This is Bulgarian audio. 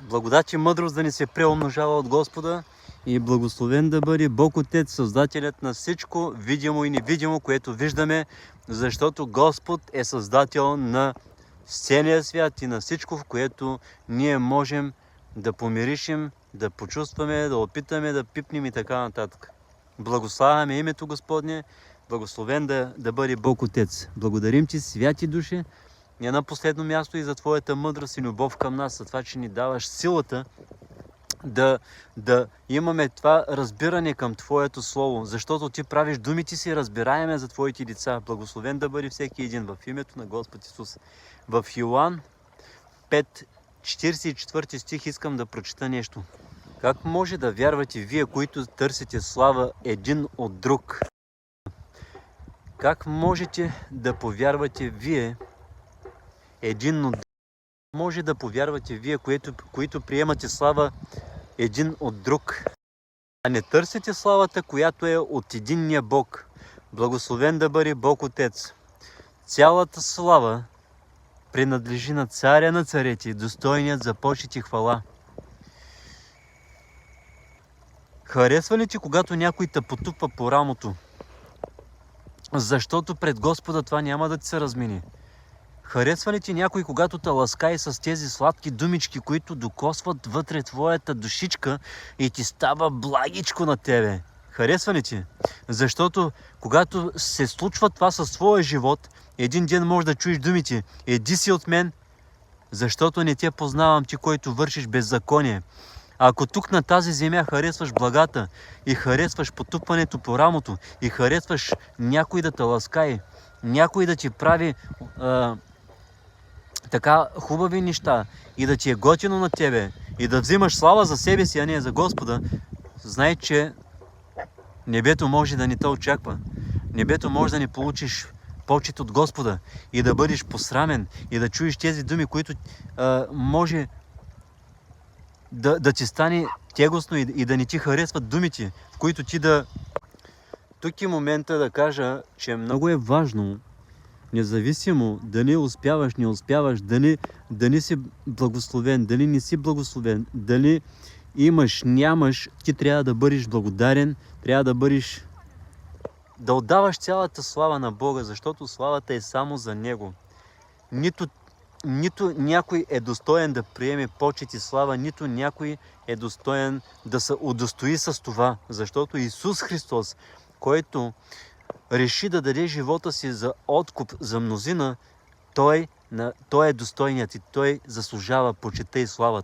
Благодат и мъдрост да ни се преумножава от Господа и благословен да бъде Бог Отец, Създателят на всичко, видимо и невидимо, което виждаме, защото Господ е Създател на целия свят и на всичко, в което ние можем да помиришем, да почувстваме, да опитаме, да пипнем и така нататък. Благославяме името Господне, благословен да бъде Бог Отец. Благодарим Ти, святи души, не на последно място и за Твоята мъдрост и любов към нас, за това, че ни даваш силата да имаме това разбиране към Твоето Слово, защото Ти правиш думите си разбираеме за Твоите деца. Благословен да бъде всеки един в името на Господ Исус. В Йоан 5, 44 стих искам да прочита нещо. Как може да вярвате вие, които търсите слава един от друг? Как можете да повярвате вие един от друг? Може да повярвате вие, които приемате слава един от друг, а не търсите славата, която е от единния Бог. Благословен да бъде Бог Отец. Цялата слава принадлежи на Царя на царете, достойният за почит и хвала. Харесва ли ти, когато някой те потупва по рамото? Защото пред Господа това няма да ти се размини. Харесва ли ти някой, когато те ласкае с тези сладки думички, които докосват вътре твоята душичка и ти става благичко на тебе? Харесва ли ти? Защото когато се случва това със своя живот, един ден можеш да чуеш думите: еди си от мен, защото не те познавам, ти, който вършиш беззаконие. Ако тук на тази земя харесваш благата и харесваш потупването по рамото и харесваш някой да те ласкае, някой да ти прави така хубави неща и да ти е готино на тебе и да взимаш слава за себе си, а не за Господа, знай, че небето може да не те очаква. Небето може да не получиш почет от Господа и да бъдеш посрамен и да чуеш тези думи, които може да ти стане тегостно и да не ти харесват думите, в които ти да... Тук е момента да кажа, че много е важно, независимо дали успяваш, не успяваш, дали си благословен, дали не си благословен, дали имаш, нямаш, ти трябва да бъдеш благодарен, трябва да отдаваш цялата слава на Бога, защото славата е само за Него. Нито някой е достоен да приеме почет и слава, нито някой е достоен да се удостои с това, защото Исус Христос, който реши да даде живота си за откуп за мнозина, той е достойният и той заслужава почета и славата.